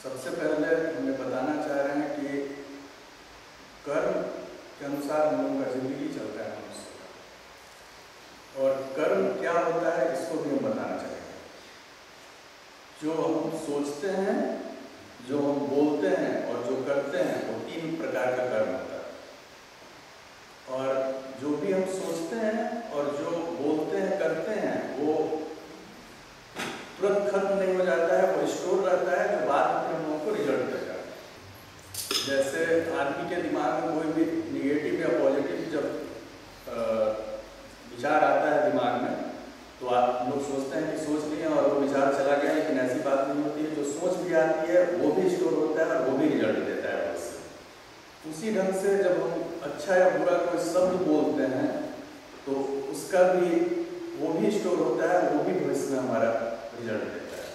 सबसे पहले हम ये बताना चाह रहे हैं कि कर्म के अनुसार हम लोगों का जिंदगी चलता है मनुष्य का, और कर्म क्या होता है इसको भी हम बताना चाहेंगे। जो हम सोचते हैं, जो हम बोलते हैं और जो करते हैं वो 3 प्रकार का कर्म होता है। और जो भी हम सोचते हैं और जो बोलते हैं करते हैं वो तुरंत खत्म नहीं हो जाता है, वो स्टोर रहता है, जो बाद में हम लोगों को रिजल्ट देगा। जैसे आदमी के दिमाग में कोई भी निगेटिव या पॉजिटिव जब विचार आता है दिमाग में, तो आप लोग सोचते हैं कि सोच लिए और वो विचार चला गया, लेकिन ऐसी बात नहीं होती है। जो सोच भी आती है वो भी स्टोर होता है और वो भी रिजल्ट देता है उससे। उसी ढंग से जब हम अच्छा या बुरा कोई शब्द बोलते हैं तो उसका भी वो भी स्टोर होता है, वो भी भविष्य में हमारा रिजल्ट देता है।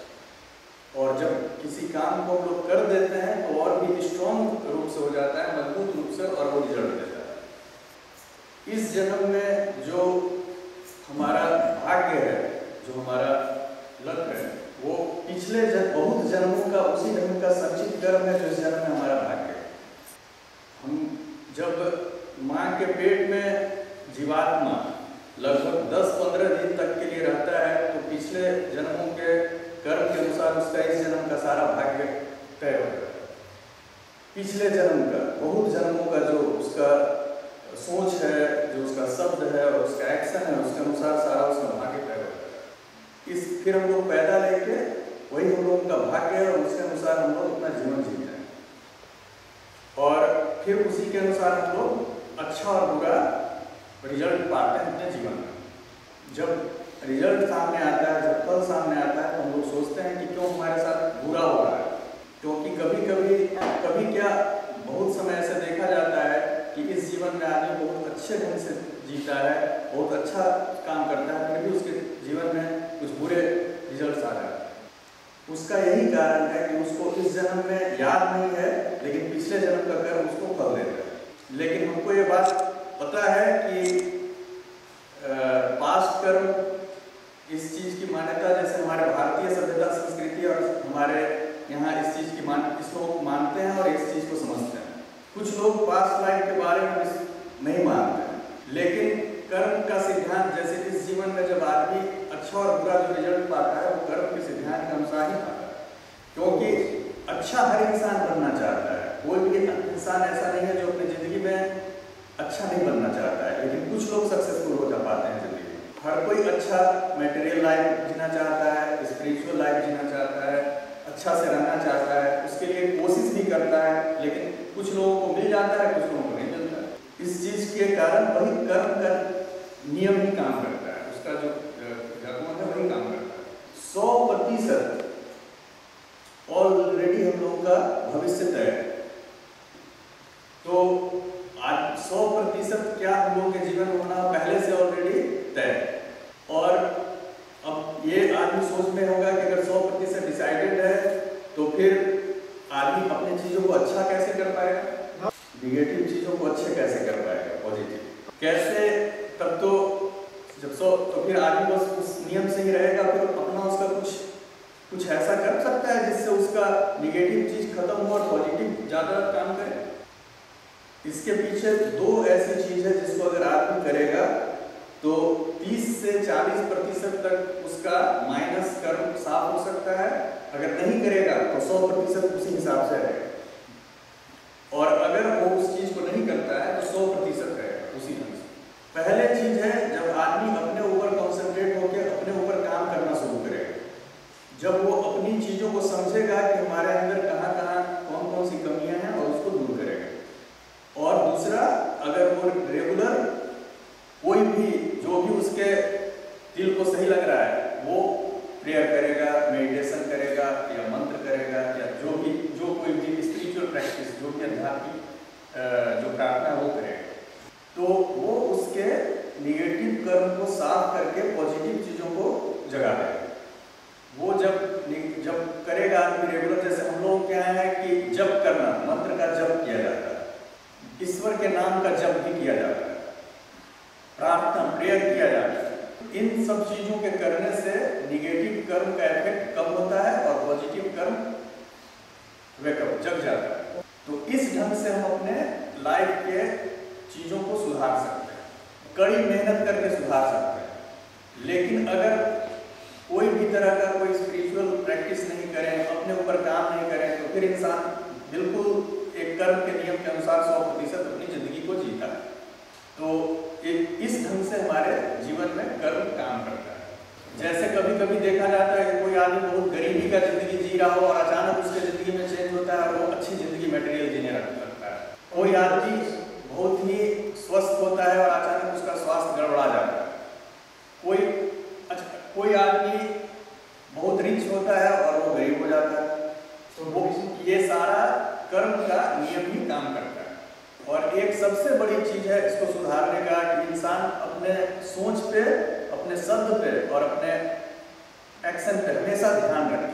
और जब किसी काम को हम लोग कर देते हैं तो और भी स्ट्रॉन्ग रूप से हो जाता है, मजबूत रूप से, और वो रिजल्ट देता है। इस जन्म में जो हमारा भाग्य है, जो हमारा लक है, वो पिछले बहुत जन्मों का उसी जन्म का संचित कर्म है जो इस जन्म में हमारा भाग्य है। हम जब माँ के पेट में जीवात्मा लगभग 10-15 दिन तक के लिए रहता है तो पिछले जन्मों के कर्म के अनुसार उसका इस जन्म का सारा भाग्य तय हो जाता है। पिछले जन्म का, बहुत जन्मों का जो उसका सोच है, जो उसका शब्द है और उसका एक्शन है, उसके अनुसार सारा उसका भाग्य तय हो जाता है। फिर हम लोग पैदा लेके वही हम लोगों का भाग्य है और उसके अनुसार हम लोग अपना जीवन जीते हैं, और फिर उसी के अनुसार हम लोग अच्छा और बुरा रिजल्ट पाते हैं अपने जीवन में। जब रिजल्ट सामने आता है, जब फल सामने आता है तो हम लोग सोचते हैं कि क्यों हमारे साथ बुरा हो रहा है। क्योंकि कभी क्या बहुत समय ऐसे देखा जाता है कि इस जीवन में आदमी बहुत अच्छे ढंग से जीता है, बहुत अच्छा काम करता है, फिर भी उसके जीवन में कुछ बुरे रिजल्ट आ जाते हैं। उसका यही कारण है कि उसको इस जन्म में याद नहीं है, लेकिन पिछले जन्म का कर्म उसको फल देता है। लेकिन हमको ये बात पता है कि पास्ट कर्म, इस चीज़ की मान्यता, जैसे हमारे भारतीय सभ्यता संस्कृति और हमारे यहाँ इस चीज़ की इसको मानते हैं और इस चीज़ को समझते हैं। कुछ लोग पास्ट लाइफ के बारे में नहीं मानते हैं, लेकिन कर्म का सिद्धांत, जैसे इस जीवन में जब आदमी अच्छा और बुरा जो रिजल्ट पाता है वो कर्म के सिद्धांत के अनुसार ही पाता है। क्योंकि अच्छा हर इंसान बनना चाहता है, कोई भी इंसान ऐसा नहीं है जो अपनी ज़िंदगी में अच्छा नहीं बनना चाहता है, लेकिन कुछ लोग सक्सेसफुल हो जा पाते हैं ज़िंदगी में। हर कोई अच्छा मटेरियल लाइफ जीना चाहता है, स्पिरिचुअल लाइफ जीना चाहता है, अच्छा से रहना चाहता है, उसके लिए कोशिश भी करता है, लेकिन कुछ लोगों को मिल जाता है, कुछ लोगों को नहीं मिलता है। इस चीज़ के कारण वही कर्म का नियम ही काम करता है, उसका जो धर्म है वही काम करता है। 100% ऑलरेडी हम लोगों का भविष्य तय है। तो आज 100% क्या हम लोगों के जीवन में होना पहले से ऑलरेडी तय है। और अब ये आदमी सोच में होगा कि अगर 100% डिसाइडेड है तो फिर आदमी अपनी चीज़ों को अच्छा कैसे कर पाएगा, निगेटिव चीज़ों को अच्छे कैसे कर पाएगा, पॉजिटिव कैसे। तब तो जब तो फिर आदमी बस उस नियम से ही रहेगा, फिर अपना उसका कुछ ऐसा कर सकता है जिससे उसका निगेटिव चीज़ खत्म हो और पॉजिटिव ज़्यादा काम करे। इसके पीछे 2 ऐसी चीज़ है जिसको अगर आदमी करेगा तो 30 से 40% तक उसका माइनस कर्म साफ हो सकता है। अगर नहीं करेगा तो 100% उसी हिसाब से रहेगा, और अगर वो उस चीज़ को नहीं करता है तो 100% रहेगा उसी ढंग से। पहले चीज़ है जब आदमी अपने ऊपर कॉन्सेंट्रेट होकर अपने ऊपर काम करना शुरू करेगा, जब वो अपनी चीज़ों को समझेगा कि हमारे अंदर कहाँ कौन कौन सी कमियाँ हैं और उसको दूर करेगा। और दूसरा, अगर वो रेगुलर कोई भी जो भी उसके दिल को सही लग रहा है वो प्रेयर करेगा, मेडिटेशन करेगा या मंत्र करेगा या जो कोई भी स्पिरिचुअल प्रैक्टिस, जो भी आध्यात्मिक जो प्रार्थना वो करेगा, तो वो उसके निगेटिव कर्म को साफ करके पॉजिटिव चीज़ों को जगा देगा। वो जब करेगा आदमी रेगुलर, जैसे हम लोग क्या है कि जप करना, मंत्र का जप किया जाता है, ईश्वर के नाम का जप भी किया जाता है, प्रार्थना प्रेयर किया जाता है। इन सब चीज़ों के करने से निगेटिव कर्म का इफेक्ट कम होता है और पॉजिटिव कर्म ढंग से हम अपने लाइफ के चीज़ों को सुधार सकते हैं, कड़ी मेहनत करके सुधार सकते हैं। लेकिन अगर कोई भी तरह का कोई स्पिरिचुअल प्रैक्टिस नहीं करें, अपने ऊपर काम नहीं करें, तो फिर इंसान बिल्कुल एक कर्म के नियम के अनुसार 100% अपनी जिंदगी को जीता है। तो इस ढंग से हमारे जीवन में कर्म काम करता है। जैसे कभी कभी देखा जाता है कि कोई आदमी बहुत गरीबी का जिंदगी जी रहा हो और अचानक उसके जिंदगी में चेंज होता है और वो अच्छी जिंदगी मटेरियल जीने लगता है। कोई आदमी बहुत ही स्वस्थ होता है और अचानक उसका स्वास्थ्य गड़बड़ा जाता है। कोई आदमी बहुत रिच होता है और वो गरीब हो जाता है। तो वो ये सारा कर्म का नियम ही काम करता है। और एक सबसे बड़ी चीज है इसको सुधारने का कि इंसान अपने सोच पे, अपने शब्द पे और अपने एक्शन पे हमेशा ध्यान रखे।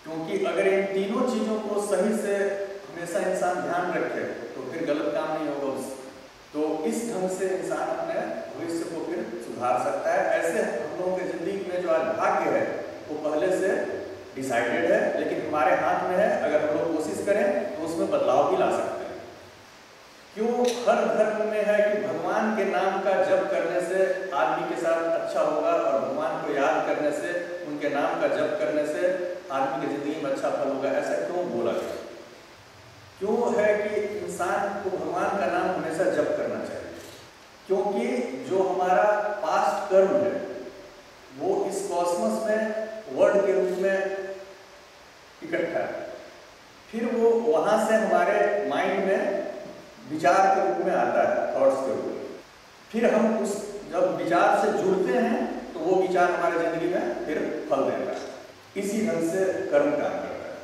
क्योंकि अगर इन तीनों चीजों को सही से हमेशा इंसान ध्यान रखे तो फिर गलत काम नहीं होगा उससे। तो इस ढंग से इंसान अपने भविष्य को फिर सुधार सकता है। ऐसे हम लोगों की जिंदगी में जो आज भाग्य है वो पहले से डिसाइडेड है, लेकिन हमारे हाथ में है। अगर हम लोग कोशिश करें तो उसमें बदलाव भी ला सकते हैं। क्यों हर धर्म में है कि भगवान के नाम का जप करने से आदमी के साथ अच्छा होगा और भगवान को याद करने से, उनके नाम का जप करने से आदमी की जिंदगी में अच्छा फल होगा। ऐसा क्यों बोला गया? क्यों है कि इंसान को भगवान का नाम हमेशा जप करना चाहिए? क्योंकि जो हमारा पास्ट कर्म है वो इस कॉस्मोस में वर्ड के रूप में इकट्ठा है। फिर वो वहां से हमारे माइंड में विचार के रूप में आता है, थॉट्स के रूप में। फिर हम उस जब विचार से जुड़ते हैं तो वो विचार हमारे जिंदगी में फिर फल देता है। इसी ढंग से कर्म काम करता है।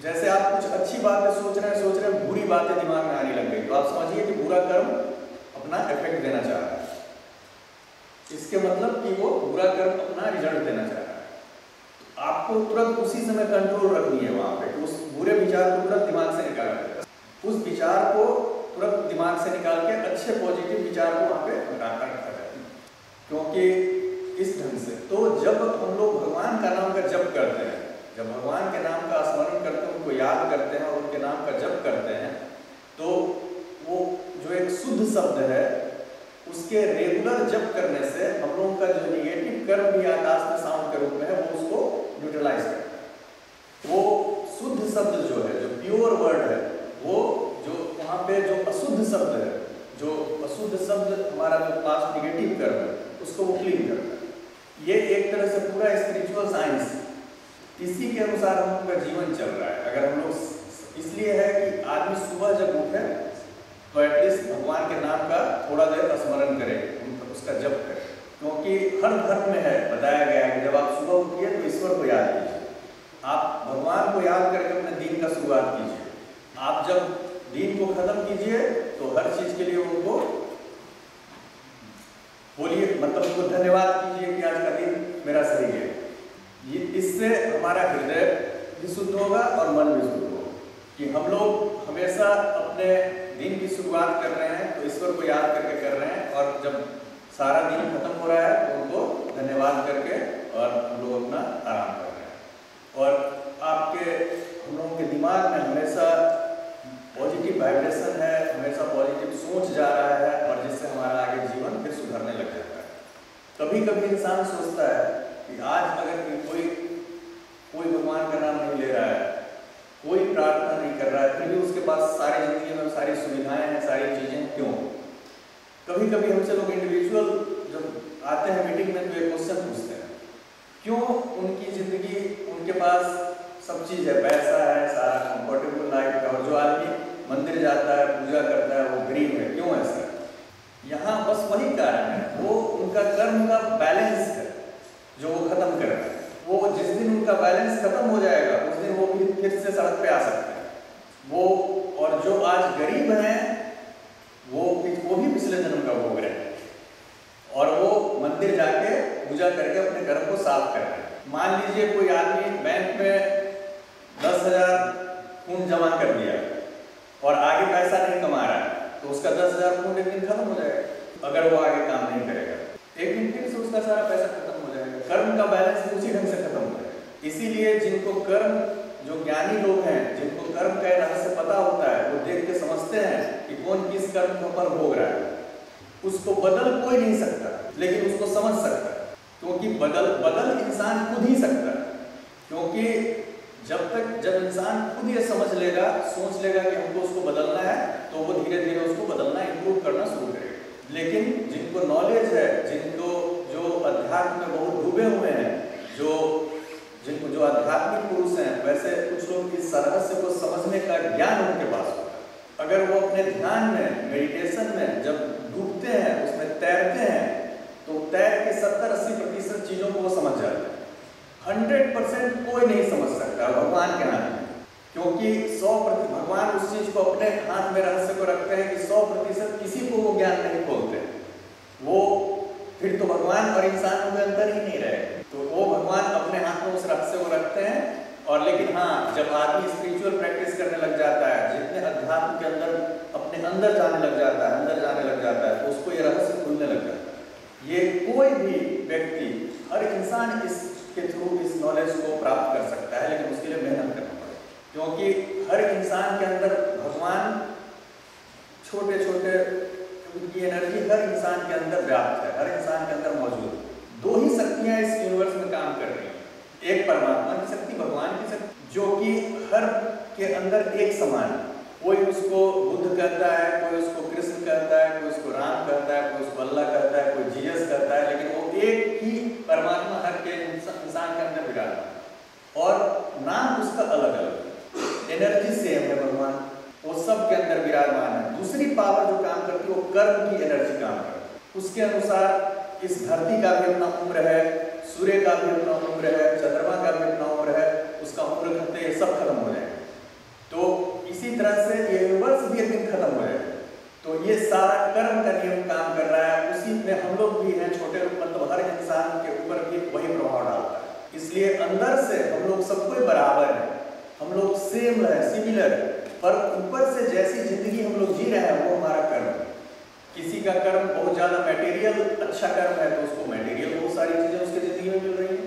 जैसे आप कुछ अच्छी बातें सोच रहे हैं, बुरी बातें दिमाग में आने लग गई, तो आप समझिए कि बुरा कर्म अपना इफेक्ट देना चाह रहा है। इसके मतलब कि वो बुरा कर्म अपना रिजल्ट देना चाह रहा है। आपको तुरंत उसी समय कंट्रोल रखनी है वहां पे। उस बुरे विचार को तुरंत दिमाग से निकालना है। उस विचार को तुरंत दिमाग से निकाल के अच्छे पॉजिटिव विचार को वहां पे रखा जाए। क्योंकि इस ढंग से तो जब हम लोग भगवान का नाम का जप करते हैं, जब भगवान के नाम का स्मरण करते हैं, उनको याद करते हैं और उनके नाम का जप करते हैं, तो वो जो एक शुद्ध शब्द है उसके रेगुलर जप करने से हम लोगों का जो निगेटिव कर्म भी आकाश में साउंड के रूप में है वो उसको न्यूट्रलाइज करता है। वो शुद्ध शब्द जो है, जो प्योर वर्ड है, वो जो वहाँ पे जो अशुद्ध शब्द है, जो अशुद्ध शब्द हमारा जो पास्ट निगेटिव कर्म है उसको वो क्लीन करता है। ये एक तरह से पूरा स्पिरिचुअल साइंस इसी के अनुसार हम लोग का जीवन चल रहा है। अगर हम लोग, इसलिए है कि आदमी सुबह जब उठे तो एटलीस्ट भगवान के नाम का थोड़ा देर स्मरण करे, उसका जप करे। क्योंकि हर धर्म में है बताया गया है कि जब आप सुबह उठिए तो ईश्वर को याद कीजिए, आप भगवान को याद करके अपने दिन का शुरुआत कीजिए। आप जब दिन को खत्म कीजिए तो हर चीज के लिए उनको बोलिए, मतलब उनको धन्यवाद कीजिए कि आज का दिन मेरा सही है। इससे हमारा हृदय भी शुद्ध होगा और मन भी शुद्ध होगा कि हम लोग हमेशा अपने दिन की शुरुआत कर रहे हैं तो ईश्वर को याद करके कर रहे हैं, और जब सारा दिन खत्म हो रहा है तो उनको धन्यवाद करके और हम लोग अपना आराम कर रहे हैं। और आपके हम लोगों के दिमाग में हमेशा पॉजिटिव वाइब्रेशन है, हमेशा पॉजिटिव सोच जा रहा है, और जिससे हमारा आगे जीवन फिर सुधरने लग जाता है। कभी कभी इंसान सोचता है कि आज अगर कोई भगवान का नाम नहीं ले रहा है, कोई प्रार्थना नहीं कर रहा है, फिर भी उसके पास सारी जिंदगी में सारी सुविधाएं हैं, सारी चीजें क्यों? कभी कभी हमसे लोग इंडिविजुअल जब आते हैं मीटिंग में तो एक क्वेश्चन पूछते हैं, क्यों उनकी जिंदगी, उनके पास सब चीज है, पैसा है, सारा कंफर्टेबल लाइफ है, और जो आदमी मंदिर जाता है, पूजा करता है, वो गरीब है, क्यों ऐसा? यहाँ बस वही कारण है, वो उनका कर्म का बैलेंस है जो वो खत्म कर रहा है। वो जिस दिन उनका बैलेंस खत्म हो जाएगा उस दिन वो फिर से सड़क पे आ सकते हैं। वो और जो आज गरीब हैं वो भी पिछले जन्म का भोग रहे हैं, और वो मंदिर जाके पूजा करके अपने कर्म को साफ कर रहे हैं। मान लीजिए कोई आदमी बैंक में 10,000 खून जमा कर दिया और आगे पैसा नहीं कमा रहा है, तो उसका 10,000 खून एक दिन खत्म हो जाएगा। अगर वो आगे काम नहीं करेगा एक दिन फिर से उसका सारा पैसा खत्म हो जाएगा। कर्म का बैलेंस उसी ढंग से खत्म हो जाएगा। इसीलिए जिनको कर्म, जो ज्ञानी लोग हैं, जिनको कर्म का रहस्य पता होता है, वो देख के समझते हैं कि कौन किस कर्म पर भोग रहा है। उसको बदल कोई नहीं सकता, लेकिन उसको समझ सकता है, क्योंकि बदल इंसान खुद ही सकता है। क्योंकि जब इंसान खुद ये समझ लेगा, सोच लेगा कि हमको उसको बदलना है, तो वो धीरे धीरे उसको बदलना, इंप्रूव करना शुरू करेगा। लेकिन जिनको नॉलेज है, जिनको जो अध्यात्म में बहुत डूबे हुए हैं, जो आध्यात्मिक पुरुष हैं, वैसे कुछ लोग इस रहस्य को समझने का ज्ञान उनके पास होता है। अगर वो अपने ध्यान में, मेडिटेशन में जब डूबते हैं, उसमें तैरते हैं, तो तैर के 70-80% चीजों को वो समझ जाते हैं। 100% कोई नहीं समझ सकता भगवान के हाथ में, क्योंकि 100% भगवान उस चीज को अपने हाथ में रहस्य को रखते हैं कि 100% किसी को वो ज्ञान नहीं खोलते। वो फिर तो भगवान और इंसान में अंतर ही नहीं रहे। तो वो भगवान अपने हाथ में उस रहस्य को रखते हैं। और लेकिन हाँ, जब आदमी स्पिरिचुअल प्रैक्टिस करने लग जाता है, जितने अध्यात्म के अंदर अपने अंदर जाने लग जाता है, तो उसको ये रहस्य खुलने लग जाता है। ये कोई भी व्यक्ति, हर इंसान इसके थ्रू इस नॉलेज को प्राप्त कर सकता है, लेकिन उसके लिए मेहनत करना पड़ेगा। क्योंकि हर इंसान के अंदर भगवान छोटे छोटे, उनकी एनर्जी हर इंसान के अंदर व्याप्त है, हर इंसान के अंदर मौजूद है। 2 ही शक्तियां इस यूनिवर्स में काम कर रही हैं, एक परमात्मा की शक्ति, भगवान की शक्ति, जो कि हर के अंदर एक समान है। कोई उसको बुद्ध कहता है, कोई उसको कृष्ण कहता है, कोई उसको राम कहता है, कोई उसको अल्लाह कहता है, कोई जीसस कहता है, लेकिन वो एक ही परमात्मा हर के इंसान के अंदर विराजमान है। और नाम उसका अलग अलग है, एनर्जी सेम है, भगवान वो सब के अंदर विराजमान है। दूसरी पावर जो काम करती है वो कर्म की एनर्जी काम करती है। उसके अनुसार इस धरती का भी अपना उम्र है, सूर्य का भी अपना उम्र है, चंद्रमा का भी अपना उम्र है, उसका उम्र खत्म, ये सब खत्म हो जाएगा। तो इसी तरह से ये यूनिवर्स भी एक दिन खत्म हो जाएगा। तो ये सारा कर्म का नियम काम कर रहा है, उसी में हम लोग भी हैं, छोटे मतलब हर इंसान के ऊपर भी वही प्रभाव डालता है। इसलिए अंदर से हम लोग सब कोई बराबर है, हम लोग सेम है, सिमिलर है, पर ऊपर से जैसी जिंदगी हम लोग जी रहे हैं वो हमारा कर्म है। किसी का कर्म बहुत ज्यादा मटेरियल अच्छा कर्म है, तो उसको मटेरियल बहुत सारी चीजें उसके जिंदगी में मिल रही है।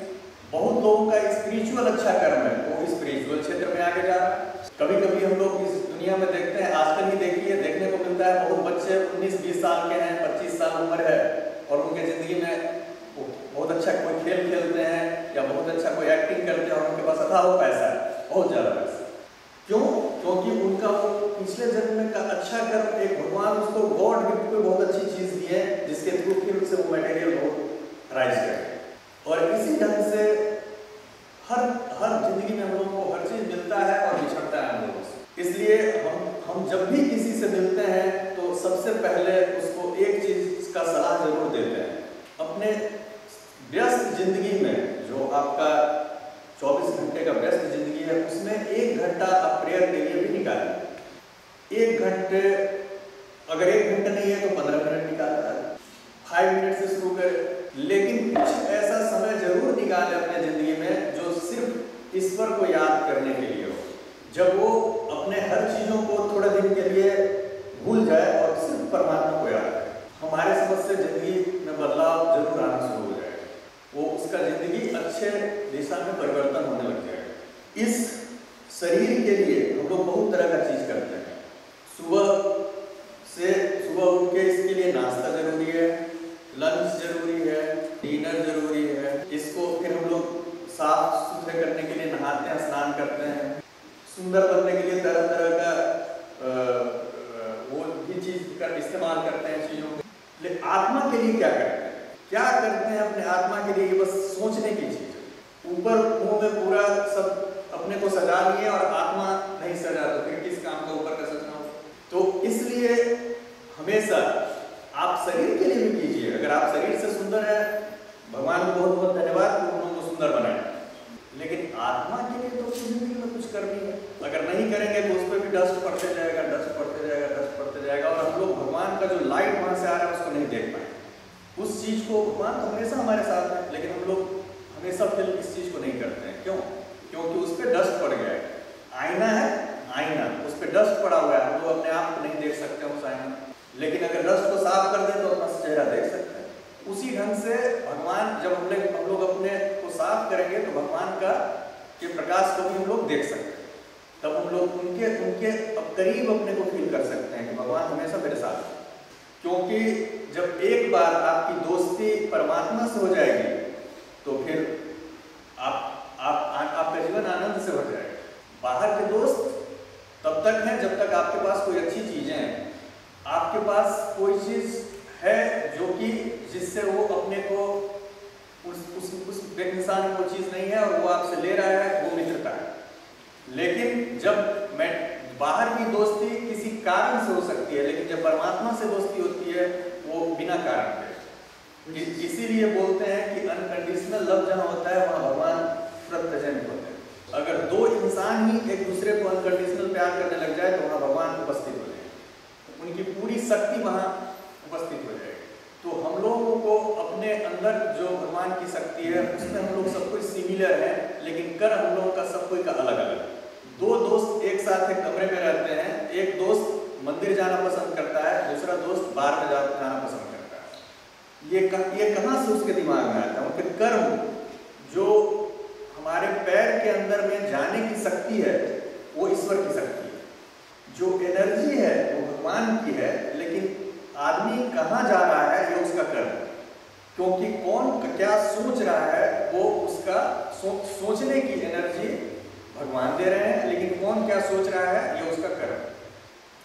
बहुत लोगों का स्पिरिचुअल अच्छा कर्म है, वो स्पिरिचुअल क्षेत्र में आगे जा रहा है। कभी कभी हम लोग इस दुनिया में देखते हैं, आजकल ही देखिए, देखने को मिलता है, बहुत बच्चे 19-20 साल के हैं, 25 साल उम्र है, और उनके जिंदगी में बहुत अच्छा कोई खेल खेलते हैं या बहुत अच्छा कोई एक्टिंग करते हैं, और उनके पास अथाह पैसा है, बहुत ज्यादा पैसा। क्यों? क्योंकि उनका वो पिछले जन्म में का अच्छा कर्म, एक भगवान उसको गॉड गिफ्ट को बहुत अच्छी चीज दी है, जिसके थ्रू फिर उससे वो मटेरियल बहुत राइज करे। और इसी ढंग से हर जिंदगी में हम लोगों को हर चीज मिलता है और बिछड़ता है हम लोगों से। इसलिए हम जब भी किसी से मिलते हैं तो सबसे पहले उसको एक चीज का सलाह जरूर देते हैं। अपने व्यस्त जिंदगी में, जो आपका 24 घंटे का व्यस्त जिंदगी है, उसमें 1 घंटा आप प्रेयर के लिए भी निकालें। 1 घंटे, अगर 1 घंटा नहीं है तो 15 मिनट निकालता है, 5 मिनट से शुरू करें, लेकिन कुछ ऐसा समय जरूर निकालें अपने जिंदगी में जो सिर्फ ईश्वर को याद करने के लिए हो। जब वो अपने हर चीजों को थोड़े दिन के लिए भूल जाए और सिर्फ परमात्मा को याद करे, हमारे समझ से जिंदगी में बदलाव जरूर आना शुरू हो जाएगा। वो उसका जिंदगी अच्छे दिशा में परिवर्तन होने लग जाएगा। इस शरीर के लिए हम लोग बहुत तरह का चीज करते हैं। सुबह उठ के इसके लिए नाश्ता जरूरी है, लंच जरूरी है, डिनर जरूरी है। इसको फिर हम लोग साफ सुथरे करने के लिए नहाते हैं, स्नान करते हैं। सुंदर बनने के लिए तरह तरह का वो भी चीज का इस्तेमाल करते हैं चीजों को। लेकिन आत्मा के लिए क्या करते हैं? क्या करते हैं अपने आत्मा के लिए? बस सोचने की चीज है। ऊपर मुंह में पूरा सब अपने को सजा लिए और आत्मा नहीं सजा, तो फिर किस काम का ऊपर का सजना हो? तो इसलिए हमेशा आप शरीर के लिए भी कीजिए। अगर आप शरीर से सुंदर है, भगवान को बहुत बहुत धन्यवाद कि उन्होंने सुंदर बनाया, लेकिन आत्मा के लिए तो जिंदगी में कुछ करनी है। अगर नहीं करेंगे तो उस पर भी डस्ट पड़ते जाएगा, डस्ट पड़ते जाएगा, डस्ट पड़ते जाएगा, और हम लोग भगवान का जो लाइट वहां से आ रहा है उसको नहीं देख पाएंगे। उस चीज को, भगवान तो हमेशा हमारे साथ है, लेकिन हम लोग हमेशा फिर इस चीज को नहीं करते हैं। क्यों? क्योंकि उस पर डस्ट पड़ गया है। आईना है, आईना, उस पर डस्ट पड़ा हुआ है, हम लोग अपने आप को नहीं देख सकते उस आईना में। लेकिन अगर डस्ट को साफ कर दें तो अपना चेहरा देख सकते हैं। उसी ढंग से भगवान, जब हम लोग अपने को साफ करेंगे तो भगवान का के प्रकाश को भी हम लोग देख सकते हैं। तब हम लोग उनके उनके अब करीब अपने को फील कर सकते हैं कि भगवान हमेशा मेरे साथ है। क्योंकि जब एक बार आपकी दोस्ती परमात्मा से हो जाएगी तो फिर आपका जीवन आनंद से भर जाएगा। बाहर के दोस्त तब तक हैं जब तक आपके पास कोई अच्छी चीजें हैं, आपके पास कोई चीज है जो कि जिससे वो अपने को उस इंसान को चीज नहीं है और वो आपसे ले रहा है, वो मित्रता है। लेकिन जब मैं बाहर की दोस्ती किसी कारण से हो सकती है, लेकिन जब परमात्मा से दोस्ती होती है वो बिना कारण के। इसीलिए बोलते हैं कि अनकंडीशनल लव जहाँ होता है वहाँ भगवान प्रत्यजन होते हैं। अगर दो इंसान ही एक दूसरे को अनकंडीशनल प्यार करने लग जाए तो वहाँ भगवान उपस्थित हो जाए, उनकी पूरी शक्ति वहाँ उपस्थित हो जाएगी। तो हम लोगों को अपने अंदर जो भगवान की शक्ति है उसमें हम लोग सब कुछ सिमिलर है, लेकिन कर हम लोगों का सब कोई का अलग अलग। दो दोस्त एक साथ एक कमरे में रहते हैं, एक दोस्त मंदिर जाना पसंद करता है, दूसरा दोस्त बार में जाना पसंद करता है। ये कहाँ से उसके दिमाग में आता है? उनके कर्म जो हमारे पैर के अंदर में जाने की शक्ति है वो ईश्वर की शक्ति है, जो एनर्जी है वो भगवान की है, लेकिन आदमी कहाँ जा रहा है ये उसका कर्म। क्योंकि कौन क्या सोच रहा है वो उसका सोचने की एनर्जी भगवान दे रहे हैं, लेकिन कौन क्या सोच रहा है ये उसका कर्म।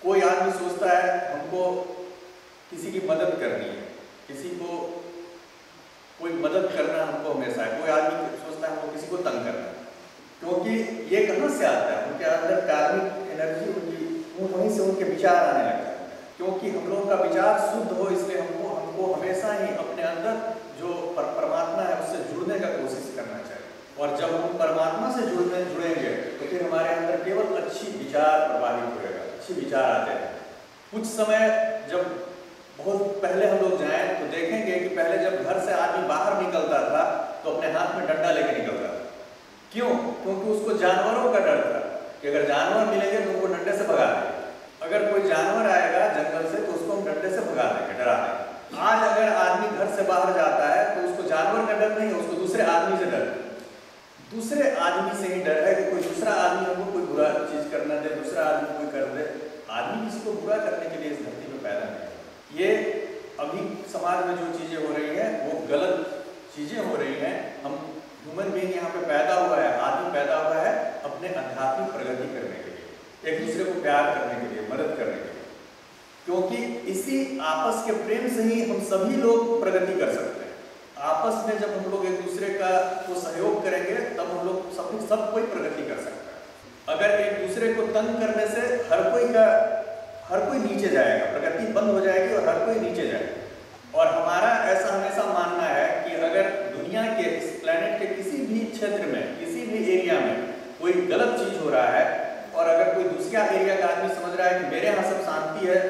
कोई आदमी सोचता है हमको किसी की मदद करनी है, किसी को कोई मदद करना हमको हमेशा है। कोई आदमी सोचता है हमको किसी को तंग करना है, क्योंकि ये कहाँ से आता है? उनके अंदर कार्मिक एनर्जी वहीं से उनके विचार आने लगता है। क्योंकि हम लोगों का विचार शुद्ध हो इसलिए हमको हमेशा ही अपने अंदर जो परमात्मा है उससे जुड़ने का कोशिश करना चाहिए। और जब हम परमात्मा से जुड़ेंगे तो फिर हमारे अंदर केवल अच्छी विचार प्रवाहित होगा, अच्छे विचार आते हैं। कुछ समय जब बहुत पहले हम लोग जाएं तो देखेंगे कि पहले जब घर से आदमी बाहर निकलता था तो अपने हाथ में डंडा लेके निकलता था। क्यों? क्योंकि उसको जानवरों का डर था कि अगर जानवर मिलेंगे तो उनको डंडे से भगा देंगे। अगर कोई जानवर आएगा जंगल से तो उसको हम डंडे से भगा देंगे, डरा देंगे। आज अगर आदमी घर से बाहर जाता है तो उसको जानवर का डर नहीं है, उसको दूसरे आदमी से डर है। दूसरे आदमी से ही डर है कि कोई दूसरा आदमी हमको कोई बुरा चीज करना दे, दूसरा आदमी कोई कर दे। आदमी किसी को बुरा करने के लिए इस धरती पे पैदा नहीं है। ये अभी समाज में जो चीजें हो रही हैं वो गलत चीजें हो रही हैं। हम ह्यूमन बीइंग यहाँ पे पैदा हुआ है, आदमी पैदा हुआ है अपने आध्यात्मिक प्रगति करने के लिए, एक दूसरे को प्यार करने के लिए, मदद करने के लिए। क्योंकि इसी आपस के प्रेम से ही हम सभी लोग प्रगति कर सकते हैं। आपस में जब हम लोग एक दूसरे का को सहयोग करेंगे तब हम लोग सब कोई प्रगति कर सकता है। अगर एक दूसरे को तंग करने से हर कोई नीचे जाएगा, प्रगति बंद हो जाएगी और हर कोई नीचे जाएगा। और हमारा ऐसा हमेशा मानना है कि अगर दुनिया के इस प्लेनेट के किसी भी क्षेत्र में, किसी भी एरिया में कोई गलत चीज हो रहा है और अगर कोई दूसरा एरिया का आदमी समझ रहा है कि मेरे यहाँ सब शांति है,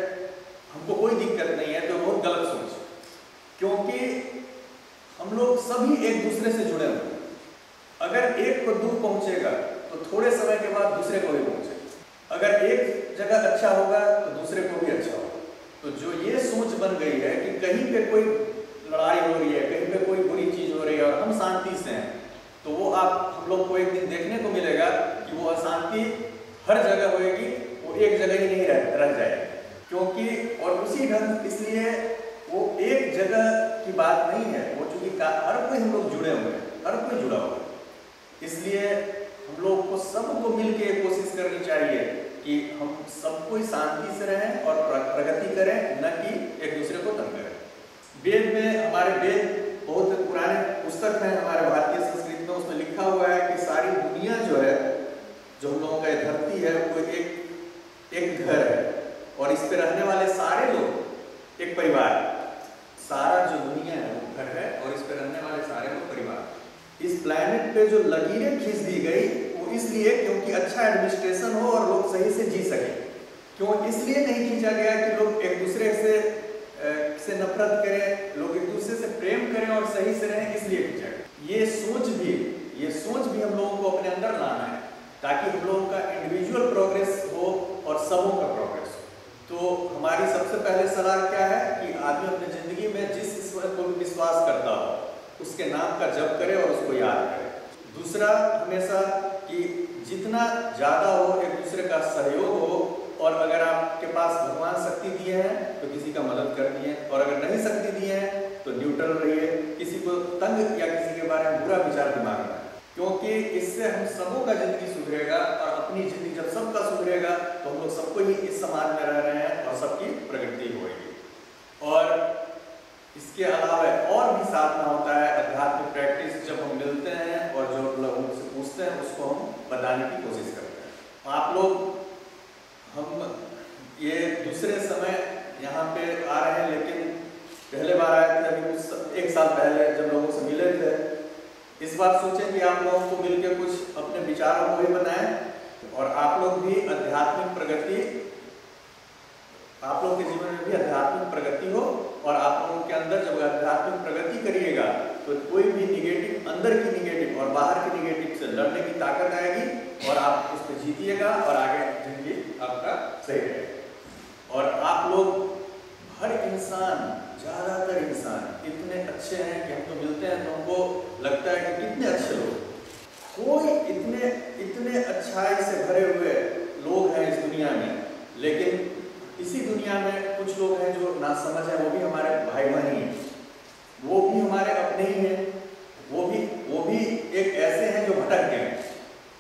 हमको कोई दिक्कत नहीं है, तो बहुत गलत सोच। क्योंकि हम लोग सभी एक दूसरे से जुड़े हुए हैं। अगर एक को दुख पहुंचेगा तो थोड़े समय के बाद दूसरे को भी पहुंचेगा। अगर एक जगह अच्छा होगा तो दूसरे को भी अच्छा होगा। तो जो ये सोच बन गई है कि कहीं पे कोई लड़ाई हो रही है, कहीं पे कोई बुरी चीज हो रही है और हम शांति से हैं, तो वो हम लोग को एक दिन देखने को मिलेगा कि वो अशांति हर जगह होगी, वो एक जगह ही नहीं रह जाएगी। क्योंकि और उसी ढंग इसलिए वो एक जगह की बात नहीं है, वो चूंकि हर कोई हम लोग जुड़े हुए हैं, हर कोई जुड़ा हुआ है। इसलिए हम लोग को सबको मिलके कोशिश करनी चाहिए कि हम सब कोई शांति से रहें और प्रगति करें, न कि एक दूसरे को तंग करें। वेद में, हमारे वेद बहुत पुराने पुस्तक हैं हमारे भारतीय संस्कृति में, उसमें लिखा हुआ है कि सारी दुनिया जो है, जो हम लोगों का धरती है, वो एक घर है और इस पे रहने वाले सारे लोग एक परिवार है। सारा जो दुनिया है वो घर है और इस पे रहने वाले सारे लोग परिवार। इस प्लैनेट पे जो लकीरें खींच दी गई वो इसलिए क्योंकि अच्छा एडमिनिस्ट्रेशन हो और लोग सही से जी सके। क्यों इसलिए नहीं खींचा गया कि लोग एक दूसरे से नफरत करें, लोग एक दूसरे से प्रेम करें और सही से रहें, इसलिए खींचा गया। ये सोच भी हम लोगों को अपने अंदर लाना है ताकि हम लोगों का इंडिविजुअल प्रोग्रेस हो और सबों का प्रोग्रेस हो। तो हमारी सबसे पहले सलाह क्या है कि आदमी अपनी जिंदगी में जिस ईश्वर को विश्वास करता हो उसके नाम का जप करे और उसको याद करे। दूसरा, हमेशा कि जितना जितना ज़्यादा हो, एक दूसरे का सहयोग हो, और अगर आपके पास भगवान शक्ति दिए हैं तो किसी का मदद कर दिए, और अगर नहीं शक्ति दिए हैं तो न्यूट्रल रहिए, किसी को तंग या किसी के बारे में बुरा विचार दिमाग में, क्योंकि इससे हम सबों का जिंदगी सुधरेगा, और अपनी जिंदगी जब सबका सुधरेगा तो हम लोग सबको ही इस समाज में रह रहे हैं और सबकी प्रगति होगी। और इसके अलावा और भी साधना होता है, आध्यात्मिक प्रैक्टिस, जब हम मिलते हैं और जो लोगों से पूछते हैं उसको हम बताने की कोशिश करते हैं। आप लोग, हम ये दूसरे समय यहाँ पे आ रहे हैं, लेकिन पहले बार आए थे अभी कुछ 1 साल पहले जब लोगों से मिले थे। इस बार सोचें कि आप लोगों को मिलकर कुछ अपने विचारों को भी बनाएं, और आप लोग भी आध्यात्मिक प्रगति, आप लोग के जीवन में भी आध्यात्मिक प्रगति हो, और आप लोगों के अंदर जब आध्यात्मिक प्रगति करिएगा तो कोई भी निगेटिव, अंदर की निगेटिव और बाहर की निगेटिव से लड़ने की ताकत आएगी, और आप उस पर जीतिएगा और आगे जिंदगी आपका सही रहेगा। और आप लोग, हर इंसान, ज़्यादातर इंसान इतने अच्छे हैं कि हम तो मिलते हैं तो हमको लगता है कि कितने अच्छे लोग, कोई इतने अच्छाई से भरे हुए लोग हैं इस दुनिया में। लेकिन इसी दुनिया में कुछ लोग हैं जो नासमझ हैं, वो भी हमारे भाई बहन ही हैं, वो भी हमारे अपने ही हैं, वो भी एक ऐसे हैं जो भटक गए हैं,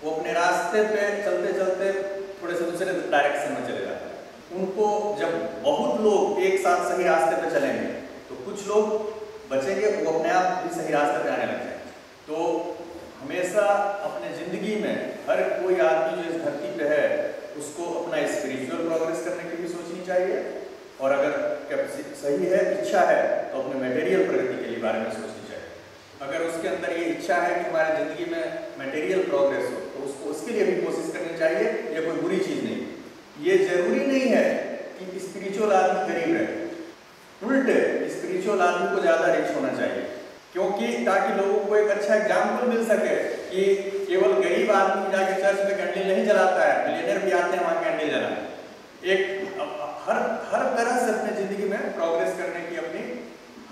वो अपने रास्ते पे चलते चलते थोड़े से दूसरे डायरेक्शन में चले जाते हैं। उनको जब बहुत लोग एक साथ सही रास्ते पे चलेंगे तो कुछ लोग बचेंगे, वो अपने आप भी सही रास्ते पे आने लग जाएंगे। तो हमेशा अपने ज़िंदगी में हर कोई आदमी जो इस धरती पे है उसको अपना स्पिरिचुअल प्रोग्रेस करने की भी सोचनी चाहिए, और अगर सही है, इच्छा है, तो अपने मटेरियल प्रगति के लिए बारे में सोचनी चाहिए। अगर उसके अंदर ये इच्छा है कि हमारी ज़िंदगी में मटेरियल प्रोग्रेस हो तो उसको उसके लिए भी कोशिश करनी चाहिए। ये कोई बुरी चीज़ नहीं, ये जरूरी नहीं है कि स्पिरिचुअल आदमी गरीब रहे, उल्टे स्पिरिचुअल आदमी को ज़्यादा रिच होना चाहिए, क्योंकि ताकि लोगों को एक अच्छा एग्जाम्पल मिल सके कि केवल गरीब आदमी जाके चर्च में कैंडल नहीं जलाता है, मिलियनर भी आते हैं वहाँ कैंडल जलाने। एक हर तरह से अपने ज़िंदगी में प्रोग्रेस करने की, अपनी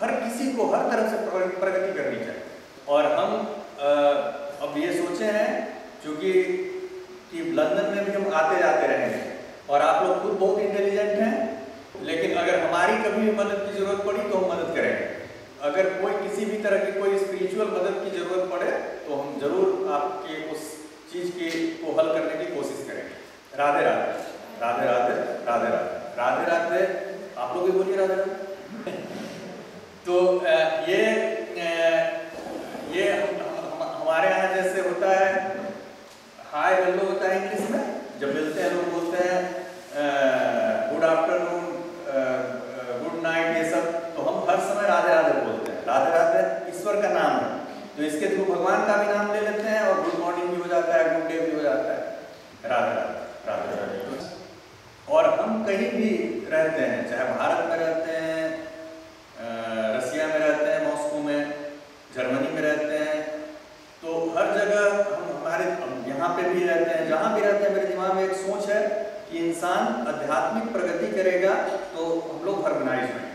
हर किसी को हर तरह से प्रगति करनी चाहिए। और हम अब ये सोचे हैं क्योंकि लंदन में भी हम आते जाते रहेंगे, और आप लोग खुद बहुत इंटेलिजेंट हैं, लेकिन अगर हमारी कभी मदद की ज़रूरत पड़ी तो हम मदद करेंगे। अगर कोई किसी भी तरह की कोई स्पिरिचुअल मदद की ज़रूरत पड़े तो हम जरूर आपकी उस चीज़ को हल करने की कोशिश करेंगे। राधे राधे, राधे राधे, राधे राधे, राधे राधे। आप लोग भी बोलिए राधे राधे। तो ये हमारे यहाँ जैसे होता है, हाय हेलो होता है इंग्लिश में, जब मिलते हैं लोग बोलते हैं गुड आफ्टरनून, गुड नाइट, ये सब, तो हम हर समय राधे राधे बोलते हैं। राधे राधे ईश्वर का नाम है, तो इसके थ्रू भगवान का भी नाम ले लेते हैं, और गुड मॉर्निंग भी हो जाता है, गुड डे भी हो जाता है। राधे राधे, राधे राधे। और हम कहीं भी रहते हैं, चाहे भारत में रहते हैं, रसिया में रहते हैं, मॉस्को में, जर्मनी में रहते हैं, तो हर जगह हम हमारे यहाँ पे भी रहते हैं, जहाँ भी रहते हैं, मेरे दिमाग में एक सोच है कि इंसान आध्यात्मिक प्रगति करेगा तो हम लोग हार्मोनाइज हैं।